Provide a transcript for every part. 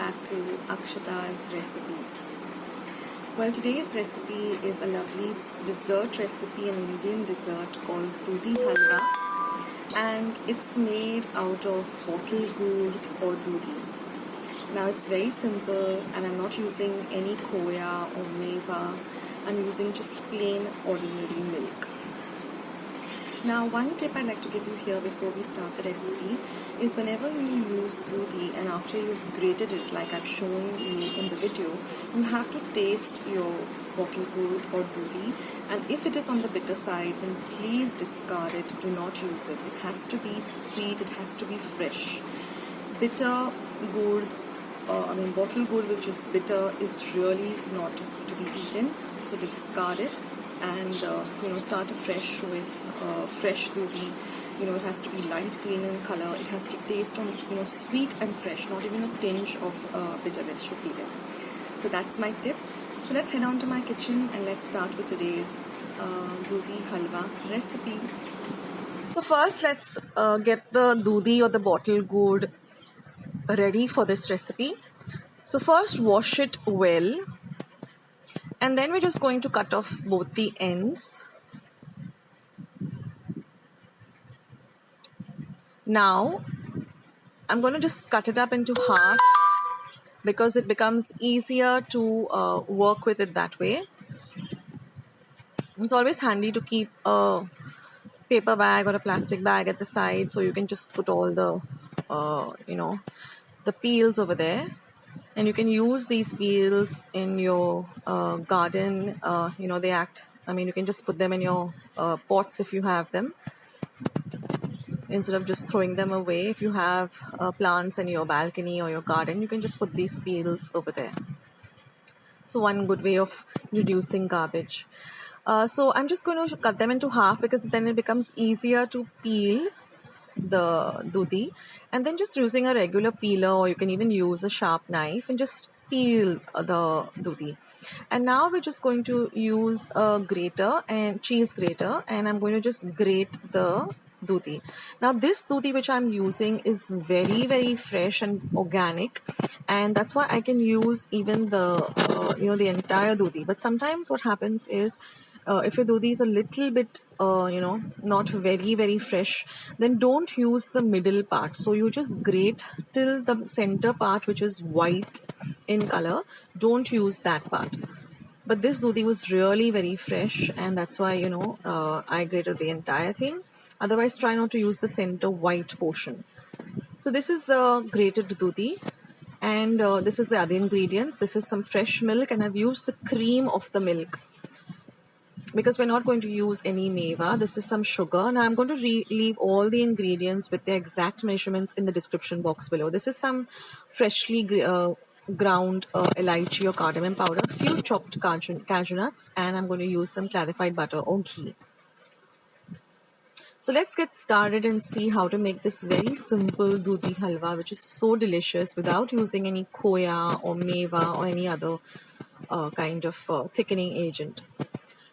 back to Akshata's recipes. Well, today's recipe is a lovely dessert recipe, an Indian dessert called Dudhi Halwa, and it's made out of bottle gourd or dudhi. Now it's very simple, and I'm not using any KHOYA or Mewa. I'm using just plain ordinary milk. Now, one tip I'd like to give you here before we start the recipe is whenever you use dudhi and after you've grated it like I've shown you in the video, you have to taste your bottle gourd or dudhi, and if it is on the bitter side, then please discard it, do not use it. It has to be sweet, it has to be fresh. Bitter gourd, bottle gourd which is bitter is really not to be eaten, so discard it. And start afresh with fresh dudhi. It has to be light green in color. It has to taste on sweet and fresh. Not even a tinge of bitterness should be there. So that's my tip. So let's head on to my kitchen and let's start with today's dudhi halwa recipe. So first let's get the dudhi or the bottle gourd ready for this recipe. So first wash it well. And then we're just going to cut off both the ends. Now, I'm going to just cut it up into half because it becomes easier to work with it that way. It's always handy to keep a paper bag or a plastic bag at the side so you can just put all the, the peels over there. And you can use these peels in your garden. They act, you can just put them in your pots if you have them, instead of just throwing them away. If you have plants in your balcony or your garden, you can just put these peels over there. So one good way of reducing garbage. So I'm just going to cut them into half because then it becomes easier to peel the dudhi, and then just using a regular peeler, or you can even use a sharp knife and just peel the dudhi. And now we're just going to use a grater and cheese grater, and I'm going to just grate the dudhi. Now this dudhi which I'm using is very, very fresh and organic, and that's why I can use even the the entire dudhi. But sometimes what happens is if your dudhi is a little bit not very, very fresh, then don't use the middle part. So you just grate till the center part, which is white in color. Don't use that part. But this dudhi was really very fresh, and that's why I grated the entire thing. Otherwise, try not to use the center white portion. So this is the grated dudhi, and this is the other ingredients. This is some fresh milk, and I've used the cream of the milk because we're not going to use any Mewa. This is some sugar. Now I'm going to leave all the ingredients with the exact measurements in the description box below. This is some freshly ground elaichi or cardamom powder, a few chopped cashew nuts, and I'm going to use some clarified butter or ghee. So let's get started and see how to make this very simple dudhi halwa, which is so delicious without using any KHOYA or Mewa or any other kind of thickening agent.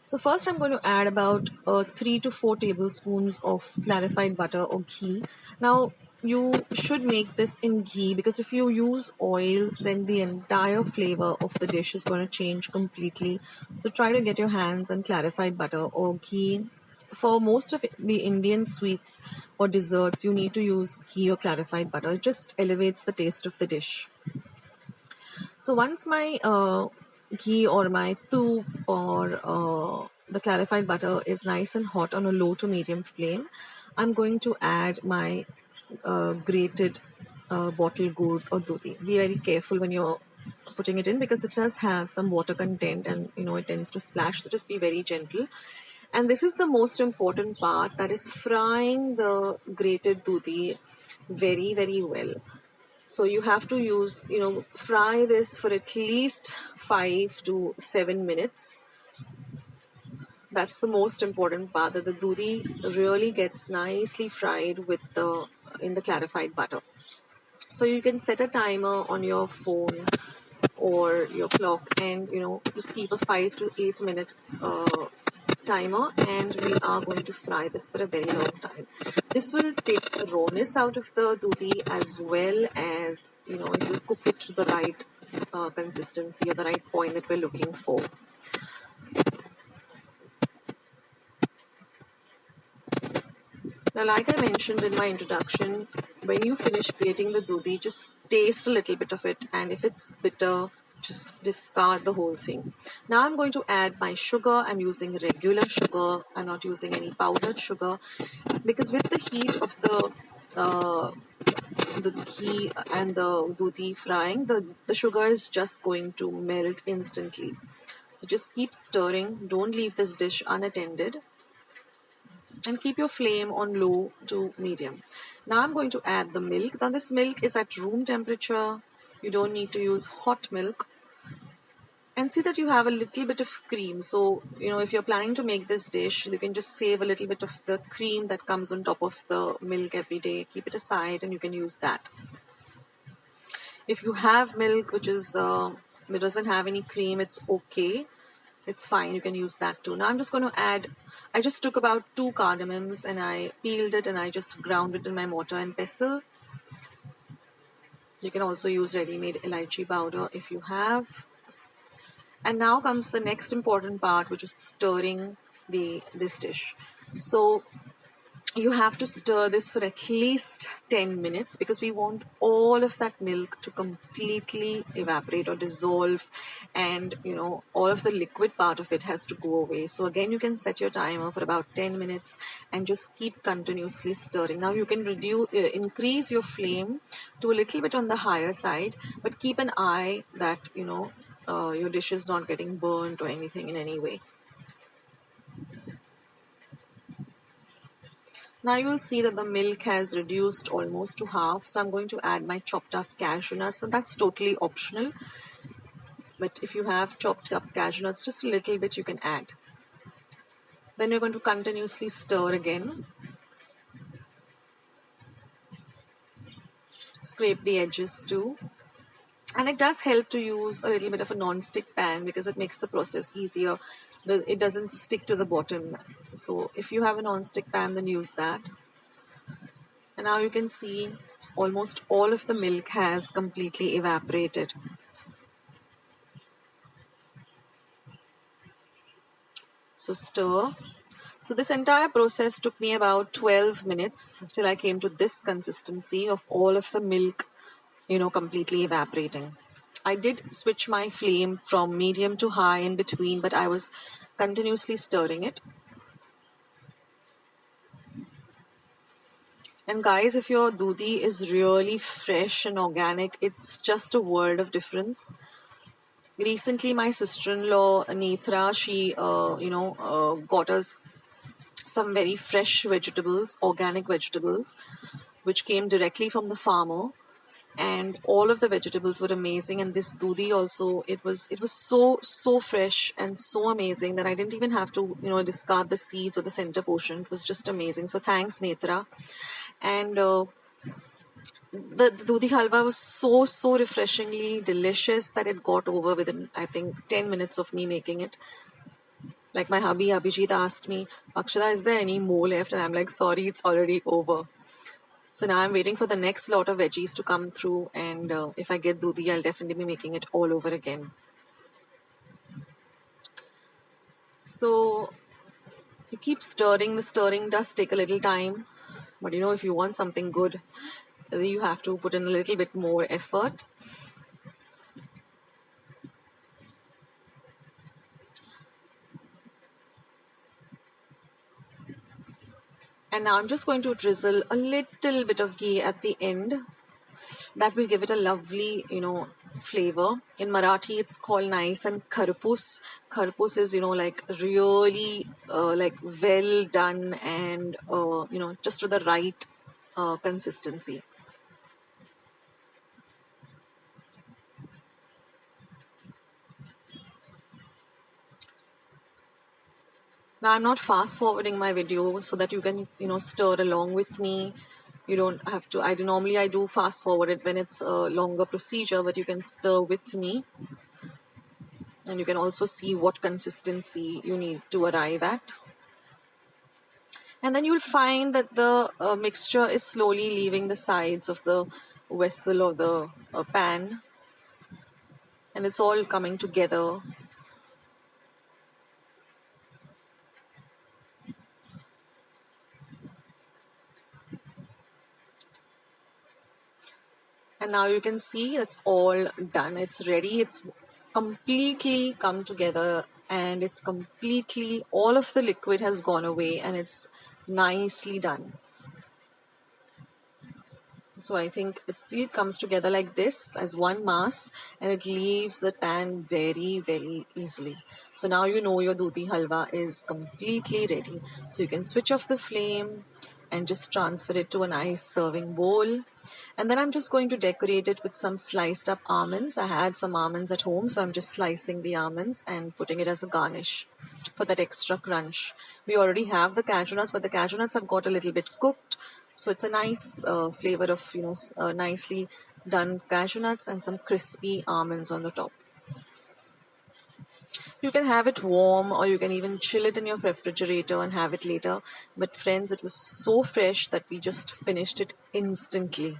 So first I'm going to add about 3 to 4 tablespoons of clarified butter or ghee. Now you should make this in ghee because if you use oil, then the entire flavor of the dish is going to change completely. So try to get your hands on clarified butter or ghee. For most of the Indian sweets or desserts, you need to use ghee or clarified butter. It just elevates the taste of the dish. So once my ghee or my tup or the clarified butter is nice and hot on a low to medium flame, I'm going to add my grated bottle gourd or dudhi. Be very careful when you're putting it in because it does have some water content and it tends to splash, so just be very gentle. And this is the most important part, that is frying the grated dudhi very, very well. So you have to use, fry this for at least 5 to 7 minutes. That's the most important part, that the dudhi really gets nicely fried in the clarified butter. So you can set a timer on your phone or your clock and, just keep a 5 to 8 minute timer, and we are going to fry this for a very long time. This will take the rawness out of the dudhi, as well as, it will cook it to the right consistency or the right point that we're looking for. Now, like I mentioned in my introduction, when you finish grating the dudhi, just taste a little bit of it, and if it's bitter, just discard the whole thing. Now I'm going to add my sugar. I'm using regular sugar. I'm not using any powdered sugar, because with the heat of the ghee and the dudhi frying, the sugar is just going to melt instantly. So just keep stirring. Don't leave this dish unattended. And keep your flame on low to medium. Now I'm going to add the milk. Now this milk is at room temperature. You don't need to use hot milk. And see that you have a little bit of cream. So, if you're planning to make this dish, you can just save a little bit of the cream that comes on top of the milk every day. Keep it aside and you can use that. If you have milk which doesn't have any cream, it's okay. It's fine. You can use that too. Now I'm just going to add, I just took about 2 cardamoms and I peeled it and I just ground it in my mortar and pestle. You can also use ready-made elaichi powder if you have. And now comes the next important part, which is stirring this dish. So you have to stir this for at least 10 minutes, because we want all of that milk to completely evaporate or dissolve, and all of the liquid part of it has to go away. So again, you can set your timer for about 10 minutes and just keep continuously stirring. Now you can increase your flame to a little bit on the higher side, but keep an eye that your dish is not getting burnt or anything in any way. Now you will see that the milk has reduced almost to half. So I'm going to add my chopped up cashew nuts. And that's totally optional. But if you have chopped up cashew nuts, just a little bit you can add. Then you're going to continuously stir again. Scrape the edges too. And it does help to use a little bit of a non-stick pan, because it makes the process easier. It doesn't stick to the bottom. So if you have a non-stick pan, then use that. And now you can see almost all of the milk has completely evaporated. So stir. So this entire process took me about 12 minutes till I came to this consistency of all of the milk, completely evaporating. I did switch my flame from medium to high in between, but I was continuously stirring it. And guys, if your dudhi is really fresh and organic, it's just a world of difference. Recently, my sister-in-law, Netra, she, got us some very fresh vegetables, organic vegetables, which came directly from the farmer. And all of the vegetables were amazing. And this dudhi also, it was so fresh and so amazing that I didn't even have to, discard the seeds or the center portion. It was just amazing. So thanks, Netra. And the Dudhi Halwa was so refreshingly delicious that it got over within, I think, 10 minutes of me making it. Like my hubby, Abhijit, asked me, Akshata, is there any more left? And I'm like, sorry, it's already over. So now I'm waiting for the next lot of veggies to come through. And if I get Dudhi, I'll definitely be making it all over again. So you keep stirring. The stirring does take a little time. But if you want something good, you have to put in a little bit more effort. And now I'm just going to drizzle a little bit of ghee at the end. That will give it a lovely, flavor. In Marathi, it's called nice and kharpus. Kharpus is, like really, well done and, just to the right consistency. Now I'm not fast forwarding my video so that you can, stir along with me. You don't have to. I do fast forward it when it's a longer procedure, but you can stir with me. And you can also see what consistency you need to arrive at. And then you'll find that the mixture is slowly leaving the sides of the vessel or the pan, and it's all coming together. And now you can see it's all done. It's ready. It's completely come together, and it's completely, all of the liquid has gone away, and it's nicely done. So I think it comes together like this as one mass, and it leaves the pan very, very easily. So now you know your Dudhi Halwa is completely ready. So you can switch off the flame and just transfer it to a nice serving bowl. And then I'm just going to decorate it with some sliced up almonds. I had some almonds at home, so I'm just slicing the almonds and putting it as a garnish for that extra crunch. We already have the cashew nuts, but the cashew nuts have got a little bit cooked. So it's a nice flavor of, nicely done cashew nuts and some crispy almonds on the top. You can have it warm, or you can even chill it in your refrigerator and have it later. But friends, it was so fresh that we just finished it instantly.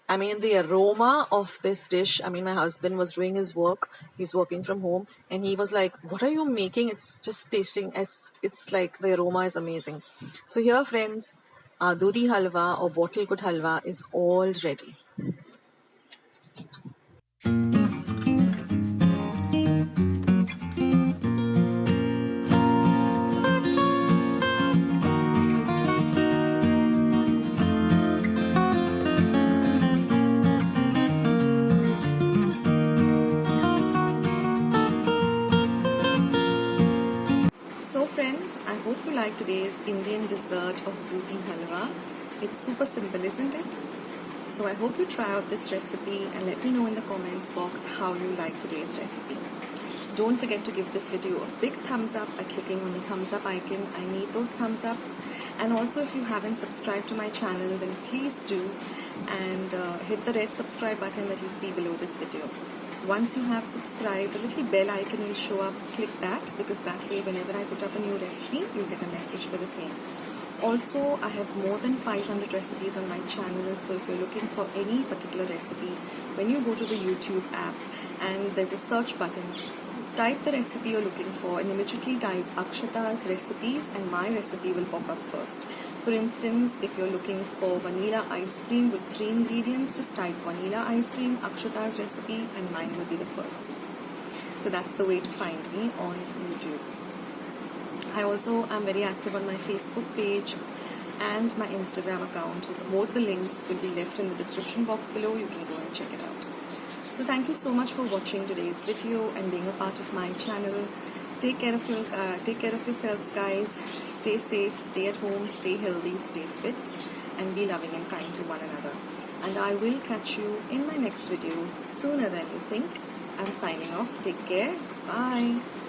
I mean, the aroma of this dish. I mean, my husband was doing his work. He's working from home, and he was like, "What are you making? It's just tasting. It's like the aroma is amazing." So here, friends, our Dudhi Halwa or bottle good halwa is all ready. So friends, I hope you like today's Indian dessert of Dudhi Halwa. It's super simple, isn't it? So I hope you try out this recipe and let me know in the comments box how you like today's recipe. Don't forget to give this video a big thumbs up by clicking on the thumbs up icon. I need those thumbs ups. And also, if you haven't subscribed to my channel, then please do, and hit the red subscribe button that you see below this video. Once you have subscribed, a little bell icon will show up. Click that, because that way whenever I put up a new recipe, you'll get a message for the same. Also, I have more than 500 recipes on my channel, so if you're looking for any particular recipe, when you go to the YouTube app and there's a search button, type the recipe you're looking for and immediately type Akshata's recipes, and my recipe will pop up first. For instance, if you're looking for vanilla ice cream with 3 ingredients, just type vanilla ice cream, Akshata's recipe, and mine will be the first. So that's the way to find me on YouTube. I also am very active on my Facebook page and my Instagram account. Both the links will be left in the description box below. You can go and check it out. So thank you so much for watching today's video and being a part of my channel. Take care of yourselves, guys. Stay safe, stay at home, stay healthy, stay fit, and be loving and kind to one another. And I will catch you in my next video sooner than you think. I'm signing off. Take care. Bye.